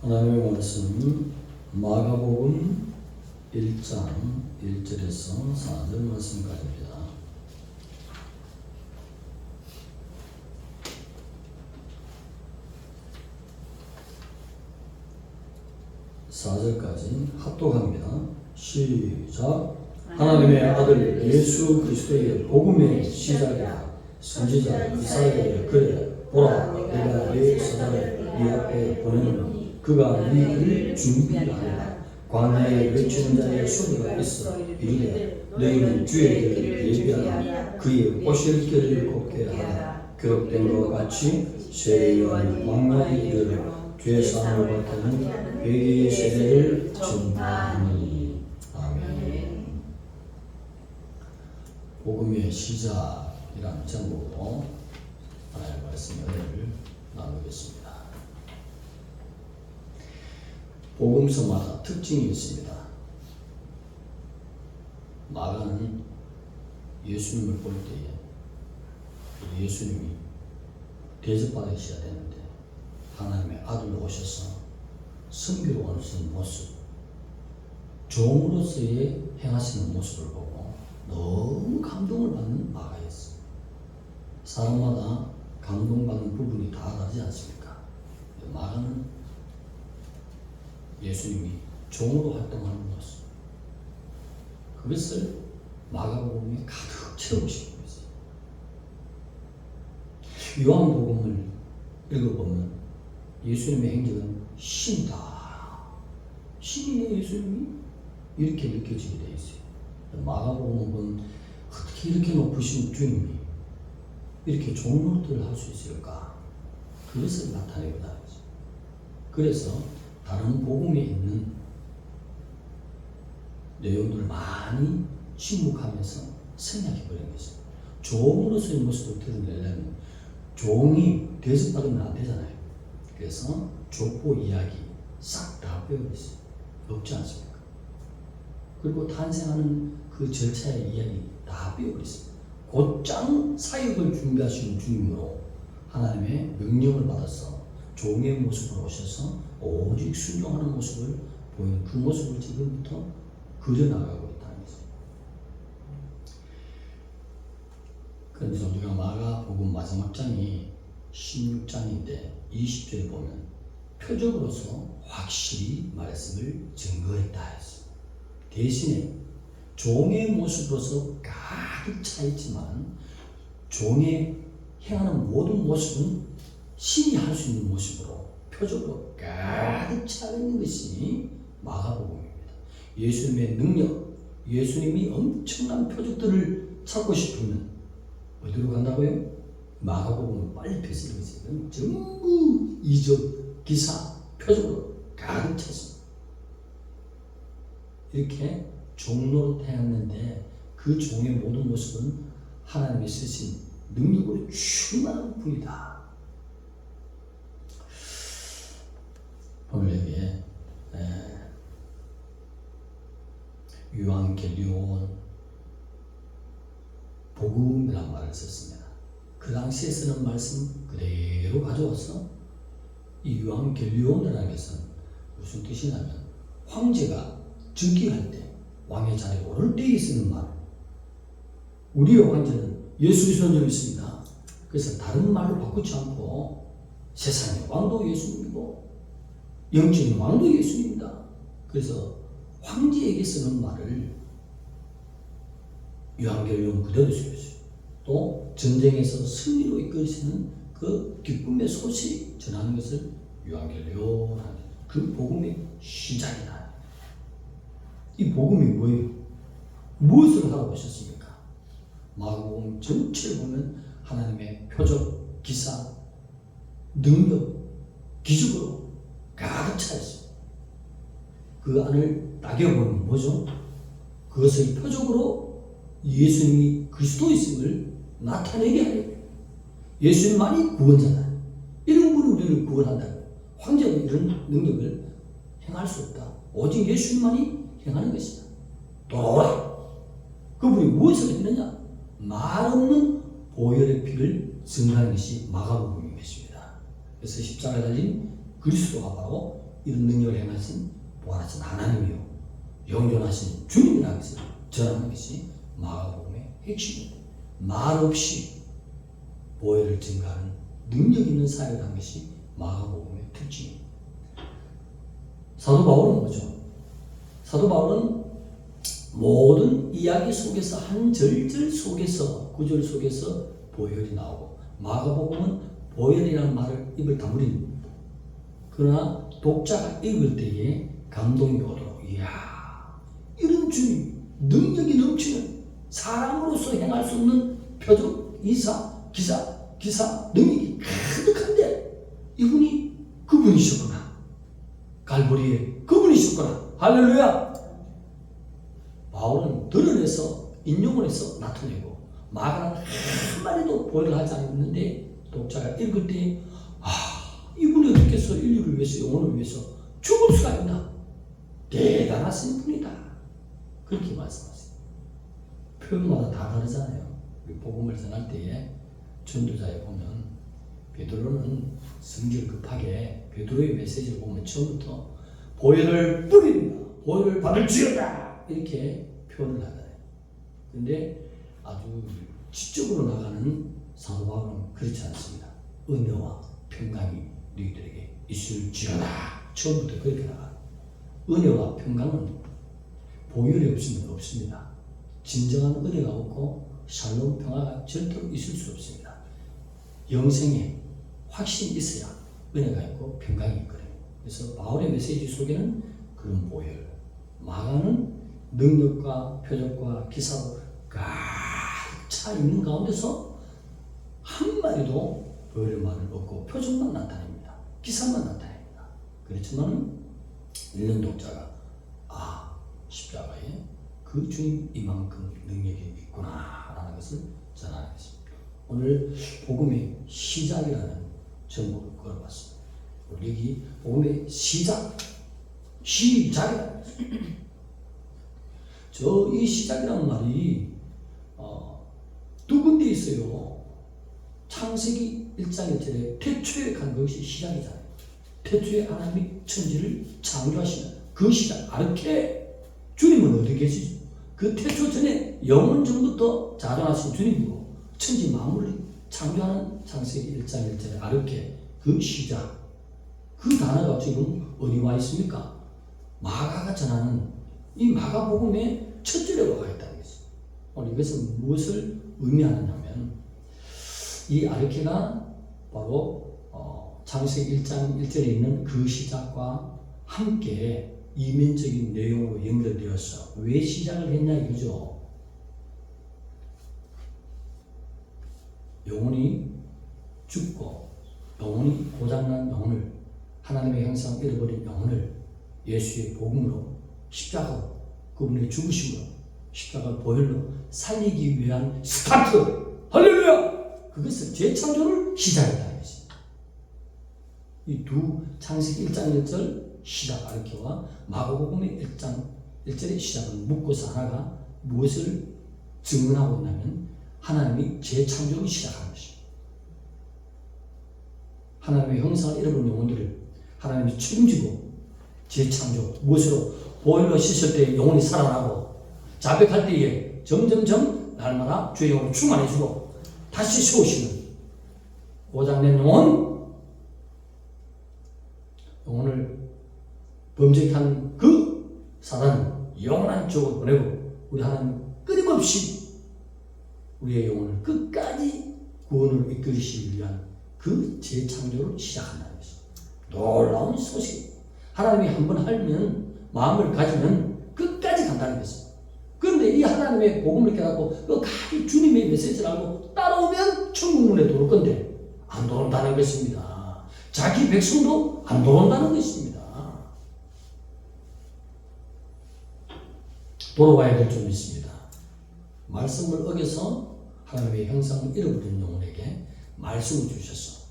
하나님의 말씀 마가복음 1장 1절에서 4절 말씀까지입니다. (4절까지) 합독합니다. 시작. 하나님의 아들 예수 그리스도의 복음의 시작이라. 선지자 이사야의 그래 보라 내가 네 사자를 네 앞에 보내노니 그가 네 길을 준비하리라. 광야에 외치는 자의 소리가 있어 이르되 너희는 주의 길을 예비하라. 그의 오실 길을 곱게 하라. 교육된 것과 같이 세례요한이 광야에 이르러 죄 사함을 받는 회개의 세례를 전파하니. 아멘. 복음의 시작이라는 제목으로 하나님의 말씀 은혜를 나누겠습니다. 복음서마다 특징이 있습니다. 마가는 예수님을 볼 때에 예수님이 대접받으셔야 되는데 하나님의 아들로 오셔서 성기로우신 모습, 종으로서의 행하시는 모습을 보고 너무 감동을 받는 마가였어요. 사람마다 감동받는 부분이 다 다르지 않습니까? 마가는 예수님이 종으로 활동하는 모습, 그것을 마가복음에 가득 채우고 싶은 거예요. 요한복음을 읽어보면 예수님의 행적은 신이다, 신이네 예수님이 이렇게 느껴지게 되어 있어요. 마가복음은 보면 어떻게 이렇게 높으신 주님이 이렇게 종노릇을 할 수 있을까? 그것을 나타내고자 하죠. 그래서 다른 복음에 있는 내용들을 많이 침묵하면서 생략해버린 것입니다. 종으로서의 모습을 드러내려면 종이 대접받으면 안 되잖아요. 그래서 족보 이야기 싹 다 빼어버렸어요. 없지 않습니까? 그리고 탄생하는 그 절차의 이야기 다 빼어버렸습니다. 곧장 사역을 준비하시는 주님으로 하나님의 명령을 받아서 종의 모습으로 오셔서 오직 순종하는 모습을 보이는 그 모습을 지금부터 그려나가고 있다는 거죠. 그런데 우리가 마가복음 마지막 장이 16장인데 20절에 보면 표적으로서 확실히 말씀을 증거했다 했어요. 대신에 종의 모습으로서 가득 차 있지만 종의 행하는 모든 모습은 신이 할 수 있는 모습으로 표적으로 가득 차 있는 것이 마가복음입니다. 예수님의 능력, 예수님이 엄청난 표적들을 찾고 싶으면 어디로 간다고요? 마가복음을 빨리 펴서 읽으세요. 전부 이적, 기사, 표적으로 가득 찼습니다. 이렇게 종로로 태어났는데 그 종의 모든 모습은 하나님이 쓰신 능력으로 충만한 분이다. 오늘 여기에 유앙겔리온 복음이라는 말을 썼습니다. 그 당시에 쓰는 말씀 그대로 가져와서 이 유앙겔리온이라는 것은 무슨 뜻이냐면 황제가 즉위할 때 왕의 자리에 오를 때에 쓰는 말. 우리의 황제는 예수 그리스도로 있습니다. 그래서 다른 말로 바꾸지 않고 세상의 왕도 예수님이고 영적인 왕도 예수님입니다. 그래서 황제에게 쓰는 말을 유앙겔리온 그대로 쓰였어요. 또 전쟁에서 승리로 이끌시는 그 기쁨의 소식 전하는 것을 유앙겔리온 하는 그 복음의 시작이다. 이 복음이 뭐예요? 무엇을 하고 오셨습니까? 마가복음 전체를 보면 하나님의 표적, 기사, 능력, 기적으로 가득 차 있어요. 그 안을 따져보면 뭐죠? 그것의 표적으로 예수님이 그리스도이심을 나타내게 하려고. 예수님만이 구원자다. 이런 분이 우리를 구원한다. 황제가 이런 능력을 행할 수 없다. 오직 예수님만이 행하는 것이다. 돌아오라. 그분이 무엇을 했느냐? 말 없는 보혈의 피를 증가하는 것이 마가복음인 것입니다. 그래서 십자가에 달린 그리스도가 바로 이런 능력을 행하신 부활하신 하나님이요 영존하신 주님이라는 것을 전하는 것이 마가복음의 핵심입니다. 말 없이 보혈을 증가하는 능력 있는 사역을 한 것이 마가복음의 특징입니다. 사도 바울은 뭐죠? 사도 바울은 모든 이야기 속에서 한 절절 속에서 구절 속에서 보혈이 나오고 마가복음은 보혈이라는 말을 입을 다물입니다. 그러나 독자가 읽을 때에 감동이 오도록 이야 이런 주님 능력이 넘치는 사람으로서 행할 수 없는 표적, 이사, 기사 능력이 가득한데 이분이 그분이셨구나. 갈보리에 그분이셨구나. 할렐루야. 바울은 드러내서 인용을 해서 나타내고 마가는 한마디도 보혈을 하지 않았는데 독자가 읽을 때 이분이 어떻게 해서 인류를 위해서 영혼을 위해서 죽을 수가 있나. 대단하신 분이다. 그렇게 말씀하세요. 표현마다 다 다르잖아요. 우리 복음을 전할 때에 전도자에 보면 베드로는 성질 급하게 베드로의 메시지를 보면 처음부터 보혈을 뿌린다. 보혈을 받을지어다. 이렇게 표현을 하잖아요. 그런데 아주 지적으로 나가는 사도 바울은 그렇지 않습니다. 은혜와 평강이 너희들에게 있을지어다. 처음부터 그렇게 나가요. 은혜와 평강은 보혈이 없으면 없습니다. 진정한 은혜가 없고 샬롬 평화가 절대로 있을 수 없습니다. 영생에 확신이 있어야 은혜가 있고 평강이 있거든요. 그래서 바울의 메시지 속에는 그런 보혈, 마가는 능력과 표적과 기사로 가득 차 있는 가운데서 한마디도 보혈의 말을 얻고 표적만 나타냅니다. 기사만 나타냅니다. 그렇지만 읽는 독자가 십자가에 그 주님 이만큼 능력이 있구나 라는 것을 전하는 것입니다. 오늘 복음의 시작이라는 제목을 걸어봤습니다. 여기 복음의 시작이라는 것입니다. 이 시작이라는 말이 두 군데 있어요. 창세기 1장 1절에 태초에 간 것이 시작이잖아요. 태초에 하나님이 천지를 창조하시는 그 시작, 아르케. 주님은 어디 계시죠? 그 태초 전에 영원 전부터 자존하신 주님이고 천지 만물을 창조하는 창세기 1장 1절에 아르케, 그 시작. 그 단어가 지금 어디 와 있습니까? 마가가 전하는 이 마가복음의 첫 절에 와 있다는 것이죠. 오늘 이것은 무엇을 의미하느냐면 이 아르케가 바로 창세기 1장 1절에 있는 그 시작과 함께 이면적인 내용으로 연결되어서 왜 시작을 했냐 이거죠. 영혼이 죽고 영혼이 고장난 영혼을 하나님의 형상 잃어버린 영혼을 예수의 복음으로 십자가로 그분의 죽으심으로 십자가 보혈로 살리기 위한 스타트. 할렐루야. 그것을 재창조를 시작했다는 것입니다. 이 두 창세기 1장 1절 시작 아르케와 마가복음의 1장 1절의 시작은 묶어서 하나가 무엇을 증언하고 있냐면 하나님이 재창조를 시작하는 것입니다. 하나님의 형상을 잃어버린 영혼들을 하나님이 책임지고 재창조, 무엇으로? 보혈로 씻을 때 영혼이 살아나고 자백할 때에 점점점 날마다 주의 영으로 충만해지고 다시 세우시는 고장낸 영혼을 범죄한 그 사단은 영원한 지옥을 보내고 우리 하나님 끊임없이 우리의 영혼을 끝까지 구원으로 이끌시기 위한 그 재창조를 시작한다는 것입니다. 놀라운 소식. 하나님이 한번 하면 마음을 가지면 끝까지 간다는 것입니다. 그런데 이 하나님의 복음을 깨닫고 끝까지 주님의 메시지를 알고 따라오면 천국문에 들어올 건데 안 들어온다는 것입니다. 자기 백성도 안 들어온다는 것입니다. 돌아와야 될 점이 있습니다. 말씀을 어겨서 하나님의 형상을 잃어버린 영혼에게 말씀을 주셨어.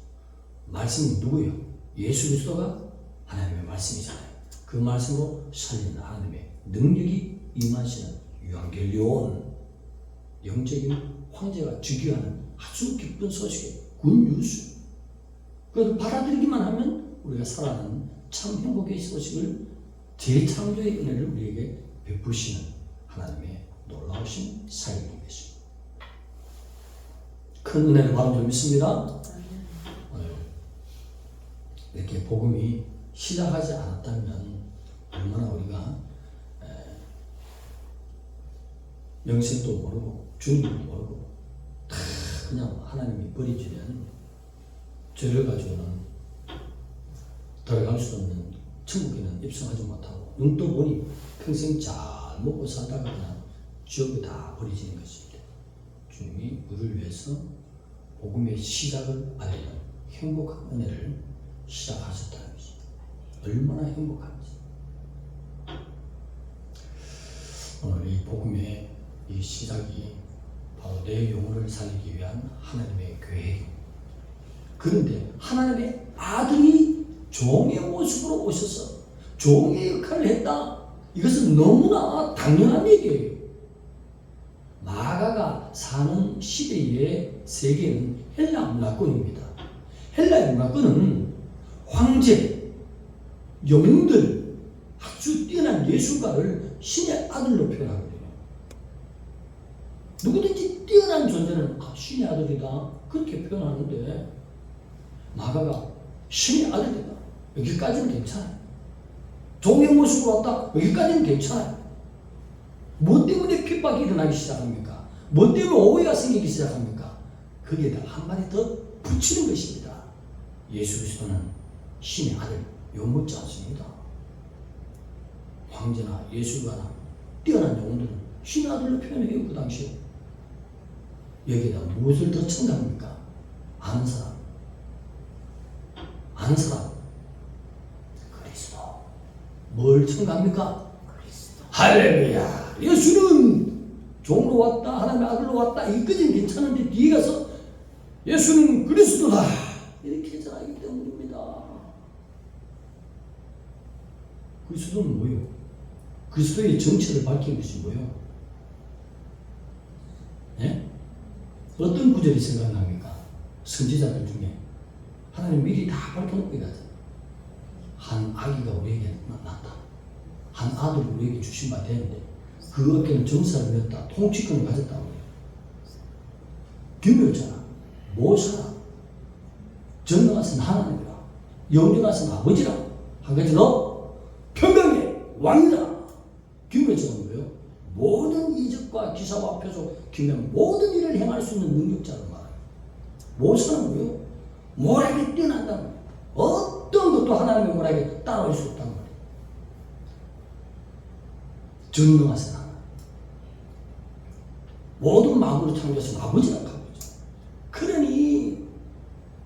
말씀은 누구예요? 예수 그리스도가 하나님의 말씀이잖아요. 그 말씀으로 살리는 하나님의 능력이 임하시는 유앙겔리온, 영적인 황제가 즉위하는 아주 기쁜 소식의 굿뉴스. 그걸 받아들이기만 하면 우리가 살아가는 참 행복의 소식을 재창조의 은혜를 우리에게 베푸시는 하나님의 놀라우신 사역인 것입니다. 큰 은혜를 받은 줄 믿습니다. 이렇게 복음이 시작하지 않았다면 얼마나 우리가 영생도 모르고 주님도 모르고 다 그냥 하나님이 버리주면 죄를 가지고는 들어갈 수 없는 천국에는 입성하지 못하고 눈 떠 보니 평생 잘 먹고 살다가 그냥 지옥에 다 버려지는 것입니다. 주님이 우리를 위해서 복음의 시작을 알리는 행복한 은혜를 시작하셨다는 것입니다. 얼마나 행복한지. 오늘 이 복음의 이 시작이 바로 내 영혼을 살리기 위한 하나님의 계획. 그런데 하나님의 아들이 종의 모습으로 오셔서 종의 역할을 했다. 이것은 너무나 당연한 얘기예요. 마가가 사는 시대의 세계는 헬라 문화권입니다. 헬라의 문화권은 황제, 영웅들, 아주 뛰어난 예술가를 신의 아들로 표현하거든요. 누구든지 뛰어난 존재는 신의 아들이다 그렇게 표현하는데 마가가 신의 아들이다 여기까지는 괜찮아요. 종의 모습으로 왔다 여기까지는 괜찮아요. 뭐 때문에 핍박이 일어나기 시작합니까? 뭐 때문에 오해가 생기기 시작합니까? 거기에다 한 마디 더 붙이는 것입니다. 예수 그리스도는 신의 아들 요묻지 않습니다. 황제나 예술가나 뛰어난 영웅들은 신의 아들로 표현해요. 그 당시에 여기에다 무엇을 더 첨가합니까? 아는 사람 그리스도. 뭘 첨가합니까? 그리스도. 할렐루야. 예수는 종으로 왔다 하나님의 아들로 왔다 이까지는 괜찮은데 뒤에 가서 예수는 그리스도다 이렇게 전하기 때문입니다. 그리스도는 뭐예요? 그리스도의 정체를 밝힌 것이 뭐예요? 예? 어떤 구절이 생각납니까? 선지자들 중에 하나님 미리 다 밝혀놓고 가잖아요. 한 아기가 우리에게 낳았다. 한 아들을 우리에게 주신 바 되는데 그 어깨는 정사를 메었다. 통치권을 가졌다. 규묘잖아. 모사라. 전능하신 하나님이라. 영원하신 아버지라. 한 가지 너 평강의 왕이라. 규묘처럼 뭐예요? 모든 이적과 기사와 표적, 기명 모든 일을 행할 수 있는 능력자로 말해요. 모사는 뭐예요? 모락에 뛰어난단 말이에요. 어떤 것도 하나님의 모락에 따라올 수 없단 말이에요. 전능하신 하나님. 모든 만물을 창조하신 아버지라고 하고 있죠. 그러니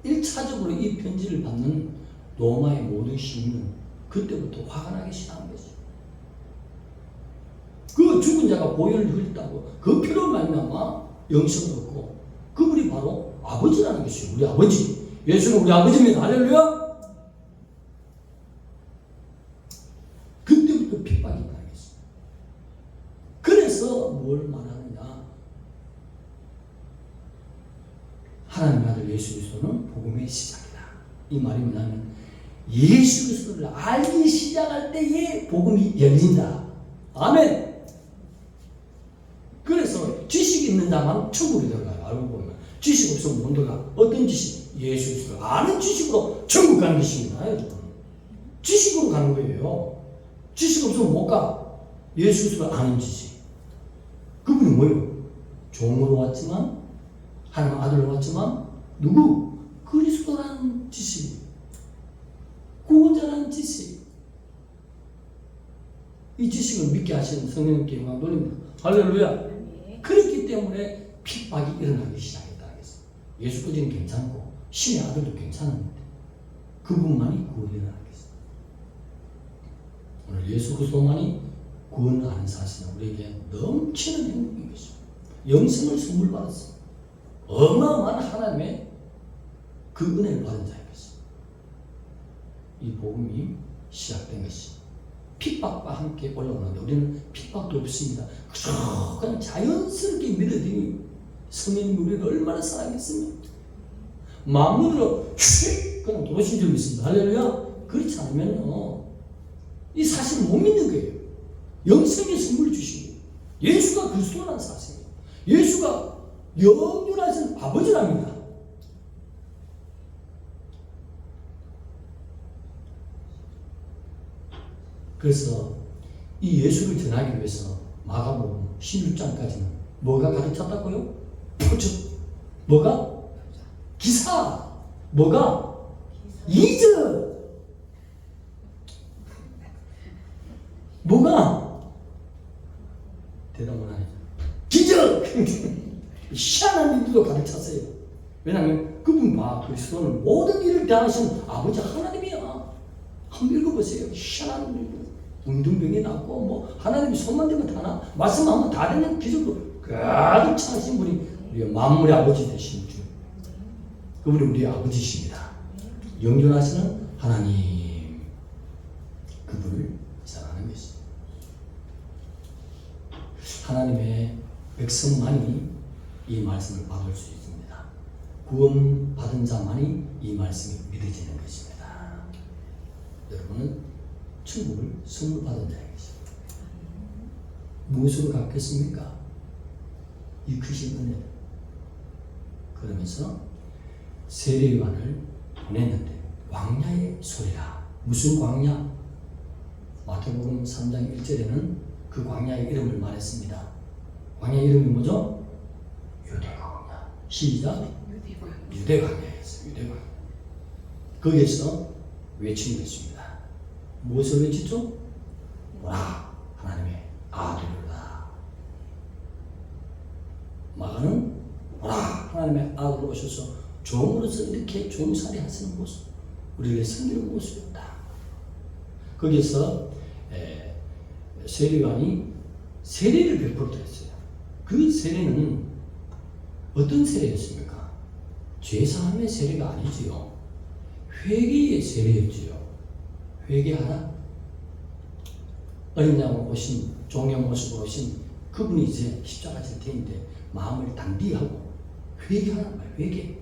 1차적으로 이 편지를 받는 로마의 모든 시민은 그때부터 화가 나기 시작한 거죠. 그 죽은 자가 보혈을 흘렸다고 그 피로 말미암아 영생을 얻고 그분이 바로 아버지라는 것이에요. 우리 아버지. 예수는 우리 아버지입니다. 할렐루야. 그때부터 핍박이 당했어요. 그래서 뭘 말하느냐? 하나님의 아들 예수 그리스도는 복음의 시작이다. 이 말이 뭐냐면 예수 그리스도를 알기 시작할 때에 복음이 열린다. 아멘. 그래서 지식이 있는 자만 천국에 들어가요. 알고 보면 지식 없으면 못 들어가. 어떤 지식? 예수 그리스도를 아는 지식으로 천국 가는 것입니다. 여러분. 지식으로 가는 거예요. 지식 없으면 못 가. 예수 그리스도를 아는 지식. 그분이 뭐예요? 종으로 왔지만 하나님 아들로 왔지만 누구? 그리스도라는 지식. 구원자라는 지식. 이 지식을 믿게 하시는 성령님께 영광 돌립니다. 할렐루야. 그렇기 때문에 핍박이 일어나기 시작했다 하겠어요. 예수까지는 괜찮고 신의 아들도 괜찮은데 그분만이 구원이 일어나겠어요. 오늘 예수 그리스도만이 구원을 하는 사실은 우리에게 넘치는 행복인 것입니다. 영생을 선물 받았어요. 어마어마한 하나님의 그 은혜를 받은 자인 것입니다. 이 복음이 시작된 것입니다. 핍박과 함께 올라오는데 우리는 핍박도 없습니다. 그냥 자연스럽게 믿어들이 성령님이 우리를 얼마나 사랑했습니까? 마음으로 휙 그냥 돌아오신 적이 있습니다. 할렐루야. 그렇지 않으면요, 이 사실을 못 믿는 거예요. 영생의 선물을 주신 거예요. 예수가 그리스도라는 사실이에요. 예수가 영원하신 아버지랍니다. 그래서 이 예수를 전하기 위해서 마가복음 16장까지는 뭐가 가르쳤다고요? 표적. 뭐가? 기사. 뭐가? 이적. 뭐가? 대답을 안 해요. 기적. 희한한 일도 가르쳤어요. 왜냐하면 그분 그리스도는 모든 일을 대하신 아버지 하나님이야. 한번 읽어보세요. 희한한 일도. 웅둥병이 낫고 뭐 하나님이 손만 대면 다 나. 말씀하면 다 되는 기적도 가득 차신 분이 우리 만물의 아버지 되신 주. 그분이 우리 아버지십니다. 영존하시는 하나님. 그분을 사랑하는 것입니다. 하나님의 백성만이 이 말씀을 받을 수 있습니다. 구원 받은 자만이 이 말씀이 믿어지는 것입니다. 여러분은 천국을 선물 받은 자이십니다. 무엇으로 갚겠습니까? 이 크신 은혜. 그러면서 세례요한을 보냈는데 광야의 소리라. 무슨 광야? 마태복음 3장 1절에는 그 광야의 이름을 말했습니다. 광야 이름이 뭐죠? 유대광야. 시작. 유대광야였어요. 유대광야. 거기에서 외친 것입니다. 무엇을 외쳤죠? 보라, 하나님의 아들이다. 마가는 보라, 하나님의 아들 오셔서 종으로서 이렇게 종살이 하시는 모습, 우리를 섬기는 모습이었다. 거기서 세례요한이 세례를 베풀었다 했어요. 그 세례는 어떤 세례였습니까? 죄사함의 세례가 아니지요. 회개의 세례였지요. 회개하라. 어린 양으로 오신, 종의 모습으로 오신 그분이 이제 십자가 질 테인데 마음을 단디하고 회개하란 말, 회개.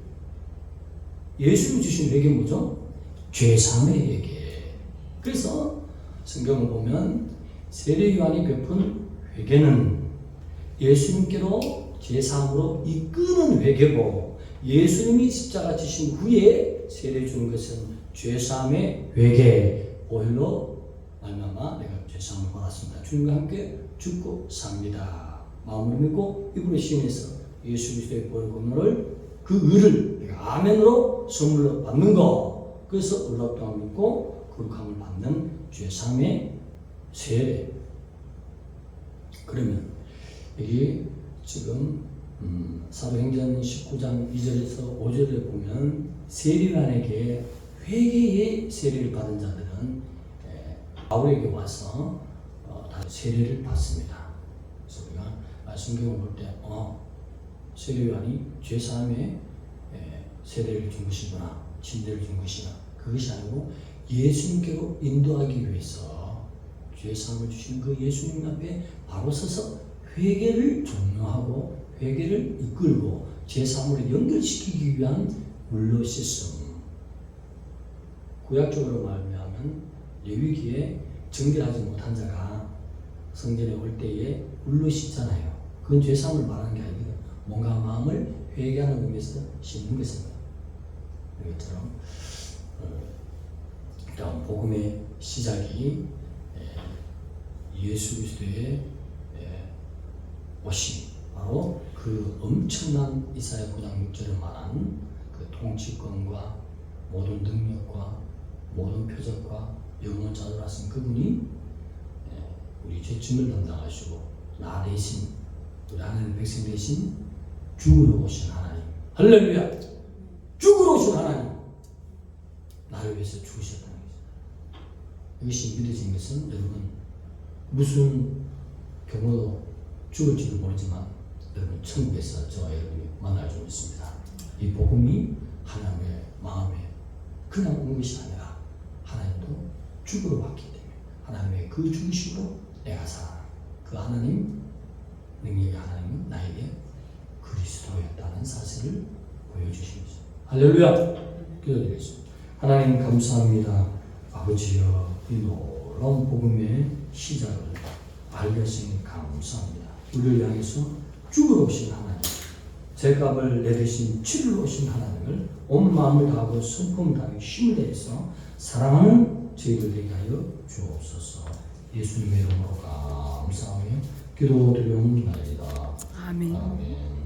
예수님 주신 회개 뭐죠? 죄사함의 회개. 그래서 성경을 보면 세례요한이 베푼 회개는 예수님께로 죄사함으로 이끄는 회개고, 예수님이 십자가 지신 후에 세례 준 것은 죄사함의 회개. 오늘로 말미암아 내가 죄사함을 받았습니다. 주님과 함께 죽고 삽니다. 마음으로 믿고 입으로 시인해서 예수 그리스도의 보혈 공로를, 그 의를 내가 아멘으로 선물로 받는 거. 그래서 의롭다함을 믿고 거룩함을 받는 죄사함의 세례. 그러면 여기 지금 사도행전 19장 2절에서 5절에 보면 세례요한에게 회개의 세례를 받은 자들은 바울에게 와서 다 세례를 받습니다. 그래서 우리가 성경을 볼 때 세례요한이 죄사함의 세례를 준 것이구나, 침례를 준 것이구나. 그것이 아니고 예수님께로 인도하기 위해서 죄사함을 주신 그 예수님 앞에 바로 서서 회개를 종료하고 회개를 이끌고 죄사함으로 연결시키기 위한 물로 씻음. 구약적으로 말하면 레위기에 정결하지 못한 자가 성전에 올 때에 물로 씻잖아요. 그건 죄사함을 말하는 게 아니거든. 뭔가 마음을 회개하는 의미에서 씻는 것입니다. 이것처럼 다음 복음의 시작이 예수 그리스도의 오심, 바로 그 엄청난 이사야 9장 6절에 말한 그 통치권과 모든 능력과 모든 표적과 영원 자들하신 그분이 우리 죄짐을 담당하시고 나 대신, 우리 하나님 백성 대신 죽으러 오신 하나님. 할렐루야! 죽으러 오신 하나님. 나를 위해서 죽으셨다는 것입니다. 이것이 믿어진 것은 여러분 무슨 경우도 죽을지도 모르지만 여러분 천국에서 저와 여러분이 만날 줄 믿습니다. 이 복음이 하나님의 마음에 그냥 온 것이 아니라 하나님도 죽으러 왔기 때문에 하나님의 그 죽으심으로 내가 살아. 그 하나님, 능력의 하나님은 나에게 그리스도였다는 사실을 보여주신 것입니다. 할렐루야! 기도드리겠습니다. 하나님 감사합니다. 아버지여 이 놀라운 복음의 시작을 알게 하시니 감사합니다. 우리를 향해서 죽으러 오신 하나님, 죄값을 내리신 치료로 오신 하나님을 온 마음을 다하고 성품을 다하고 힘을 다해서 사랑하는 저희들 되게 하여 주옵소서. 예수님의 이름으로 감사하며 기도드리옵나이다. 아멘. 아멘.